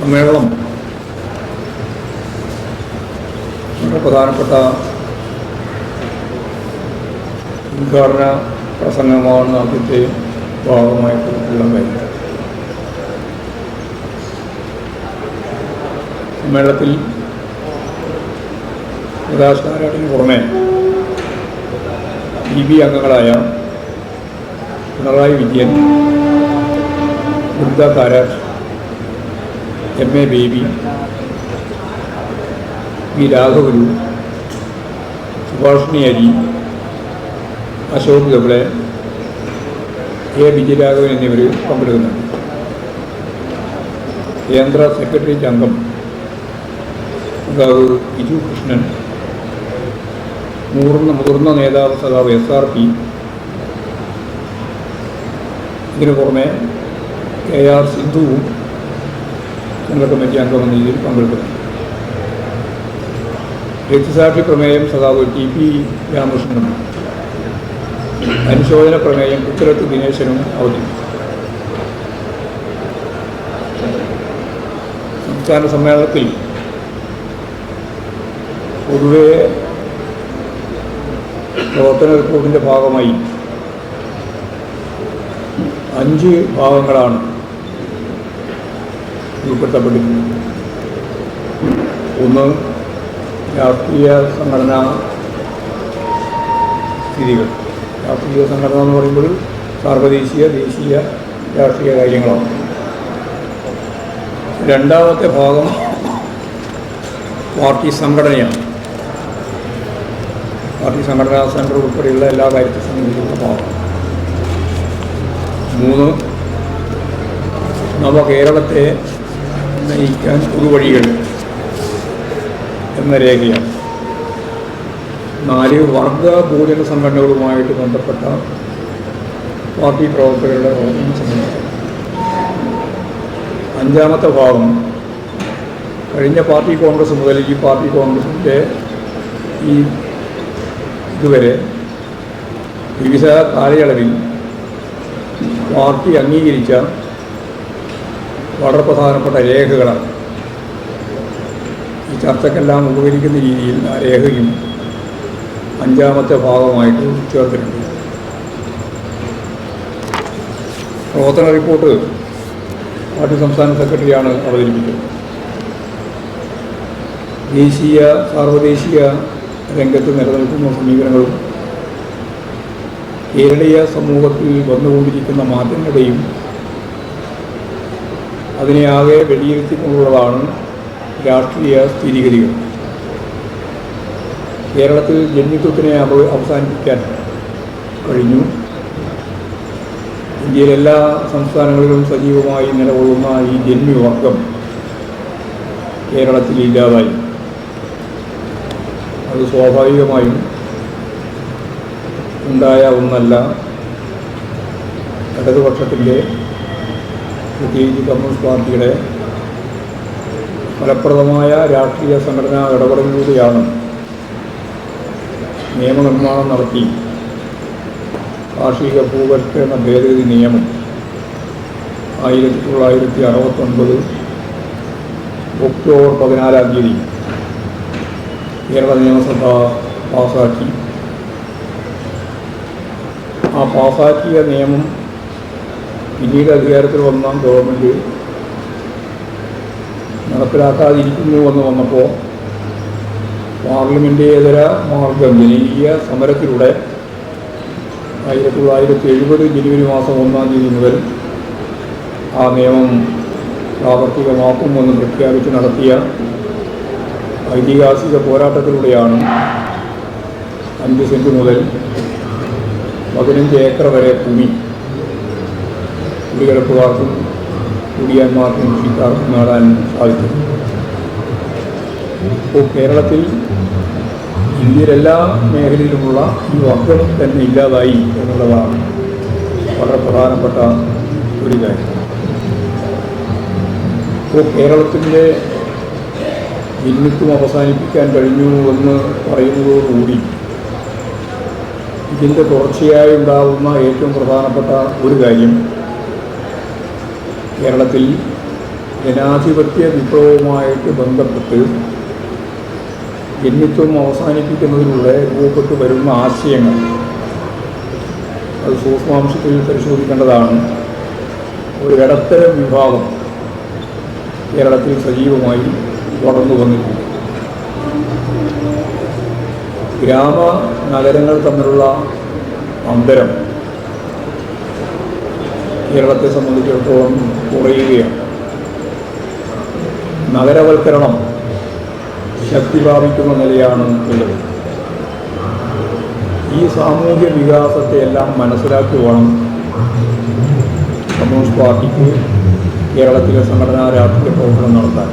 സമ്മേളനം വളരെ പ്രധാനപ്പെട്ട ഉദ്ഘാടന പ്രസംഗമാണ് ആദ്യത്തെ ഭാഗമായിട്ടുള്ള കാര്യം. സമ്മേളനത്തിൽ പ്രകാശ് കാരാട്ടിന് പുറമെ DB അംഗങ്ങളായ പിണറായി വിജയൻ, വൃന്ദ കാരാട്ട്, MA ബേബി, വി രാഘവലു, സുഭാഷിണി അരി, അശോക് ഗബ്ലെ, A വിജയരാഘവൻ എന്നിവർ പങ്കെടുക്കുന്നുണ്ട്. കേന്ദ്ര സെക്രട്ടേറിയറ്റ് അംഗം സഖാവ് ബിജു കൃഷ്ണൻ, മുതിർന്ന നേതാവ് സഖാവ് SRP, ഇതിനു പുറമെ AR സിന്ധുവും ജനറൽ കമ്മിറ്റി അംഗം എന്ന രീതിയിൽ പങ്കെടുക്കുന്നുണ്ട്. രക്തസാക്ഷി പ്രമേയം സഖാവ് TP രാമകൃഷ്ണനും അനുശോചന പ്രമേയം പുത്തലത്ത് ദിനേശനും അവതരിപ്പിച്ചു. സംസ്ഥാന സമ്മേളനത്തിൽ പൊതുവെ പ്രവർത്തന റിപ്പോർട്ടിൻ്റെ ഭാഗമായി 5 ഭാഗങ്ങളാണ് ഉൾപ്പെടുത്തപ്പെട്ടിട്ടുള്ളത്. ഒന്ന്, രാഷ്ട്രീയ സംഘടനാ സ്ഥിതികൾ. രാഷ്ട്രീയ സംഘടന എന്ന് പറയുമ്പോൾ സാർവദേശീയ, ദേശീയ രാഷ്ട്രീയ കാര്യങ്ങളാണ്. രണ്ടാമത്തെ ഭാഗം പാർട്ടി സംഘടനയാണ്. പാർട്ടി സംഘടനാ സെൻറ്റർ ഉൾപ്പെടെയുള്ള എല്ലാ കാര്യത്തെ സംബന്ധിച്ചുള്ള ഭാഗം. 3, നവകേരളത്തെ നയിക്കാൻ പുതുവഴികൾ എന്ന രേഖയാണ്. 4, വർഗ ഭോജന സംഘടനകളുമായിട്ട് ബന്ധപ്പെട്ട പാർട്ടി പ്രവർത്തകരുടെ പ്രവർത്തനം സംബന്ധിച്ചു. 5-ാമത്തെ ഭാഗം കഴിഞ്ഞ പാർട്ടി കോൺഗ്രസ് മുതൽ ഈ പാർട്ടി കോൺഗ്രസിൻ്റെ ഈ ഇതുവരെ വിവിധ കാലയളവിൽ പാർട്ടി അംഗീകരിച്ച വളരെ പ്രധാനപ്പെട്ട രേഖകളാണ്. ഈ ചർച്ചക്കെല്ലാം ഉപകരിക്കുന്ന രീതിയിൽ ആ രേഖയും 5-ാമത്തെ ഭാഗമായിട്ട് ചേർത്തിട്ടുണ്ട്. പ്രവർത്തന റിപ്പോർട്ട് പാർട്ടി സംസ്ഥാന സെക്രട്ടറിയാണ് അവതരിപ്പിച്ചത്. ദേശീയ, സാർവദേശീയ രംഗത്ത് നിലനിൽക്കുന്ന സമീപനങ്ങളും കേരളീയ സമൂഹത്തിൽ വന്നുകൊണ്ടിരിക്കുന്ന മാറ്റങ്ങളുടെയും അതിനെ ആകെ വെടിയിരുത്തിക്കൊണ്ടുള്ളതാണ് രാഷ്ട്രീയ സ്ഥിതിഗതികൾ. കേരളത്തിൽ ജന്മിത്വത്തിനെ അവസാനിപ്പിക്കാൻ കഴിഞ്ഞു. ഇന്ത്യയിലെ എല്ലാ സംസ്ഥാനങ്ങളിലും സജീവമായി നിലകൊള്ളുന്ന ഈ ജന്മിവർഗം കേരളത്തിൽ ഇല്ലാതായി. അത് സ്വാഭാവികമായും ഉണ്ടായ ഒന്നല്ല. ഇടതുപക്ഷത്തിൻ്റെ, പ്രത്യേകിച്ച് കമ്മ്യൂണിസ്റ്റ് പാർട്ടിയുടെ ഫലപ്രദമായ രാഷ്ട്രീയ സംഘടനാ ഇടപെടലിലൂടെയാണ് നിയമനിർമ്മാണം നടത്തി കാർഷിക ഭൂപരിഷ്കരണ ഭേദഗതി നിയമം 1969 ഒക്ടോബർ 14-ാം തീയതി കേരള നിയമസഭ പാസാക്കി. ആ പാസാക്കിയ നിയമം പിന്നീട് അധികാരത്തിൽ വന്ന ഗവൺമെൻറ് നടപ്പിലാക്കാതിരിക്കുന്നുവെന്ന് വന്നപ്പോൾ പാർലമെൻറ്റേതര മാർഗം ജനകീയ സമരത്തിലൂടെ 1970 ജനുവരി മാസം 1-ാം തീയതി മുതൽ ആ നിയമം പ്രാവർത്തികമാക്കുമെന്ന് പ്രഖ്യാപിച്ച് നടത്തിയ ഐതിഹാസിക പോരാട്ടത്തിലൂടെയാണ് 5 സെൻറ്റ് മുതൽ 15 ഏക്കർ വരെ ഭൂമി കുടികിടപ്പുകാർക്കും കുടിയാന്മാർക്കും കൃഷിക്കാർക്കും നേടാൻ സാധിക്കും. ഇപ്പോൾ കേരളത്തിൽ ഇന്ത്യയിലെല്ലാ മേഖലയിലുമുള്ള ഈ വർഗം തന്നെ ഇല്ലാതായി എന്നുള്ളതാണ് വളരെ പ്രധാനപ്പെട്ട ഒരു കാര്യം. ഇപ്പോൾ കേരളത്തിൻ്റെ ജന്മിത്വം അവസാനിപ്പിക്കാൻ കഴിഞ്ഞു എന്ന് പറയുന്നതോടുകൂടി ഇതിൻ്റെ തുടർച്ചയായി ഉണ്ടാകുന്ന ഏറ്റവും പ്രധാനപ്പെട്ട ഒരു കാര്യം കേരളത്തിൽ ജനാധിപത്യ വിപ്ലവവുമായിട്ട് ബന്ധപ്പെട്ട് ജന്മിത്വം അവസാനിപ്പിക്കുന്നതിലൂടെ രൂപപ്പെട്ടു വരുന്ന ആശയങ്ങൾ അത് സൂക്ഷ്മാംശത്തിൽ പരിശോധിക്കേണ്ടതാണ്. ഒരു ഇടത്തരം വിഭാഗം കേരളത്തിൽ സജീവമായി വളർന്നു വന്നിട്ടുണ്ട്. ഗ്രാമ നഗരങ്ങൾ തമ്മിലുള്ള അന്തരം കേരളത്തെ സംബന്ധിച്ചിടത്തോളം കുറയുകയാണ്. നഗരവൽക്കരണം ശക്തി പ്രാപിക്കുന്ന നിലയാണ് ഉള്ളത്. ഈ സാമൂഹ്യ വികാസത്തെ എല്ലാം മനസ്സിലാക്കി വേണം കമ്മ്യൂണിസ്റ്റ് പാർട്ടിക്ക് കേരളത്തിലെ സംഘടനാ രാഷ്ട്രീയ പ്രവർത്തനം നടത്താൻ.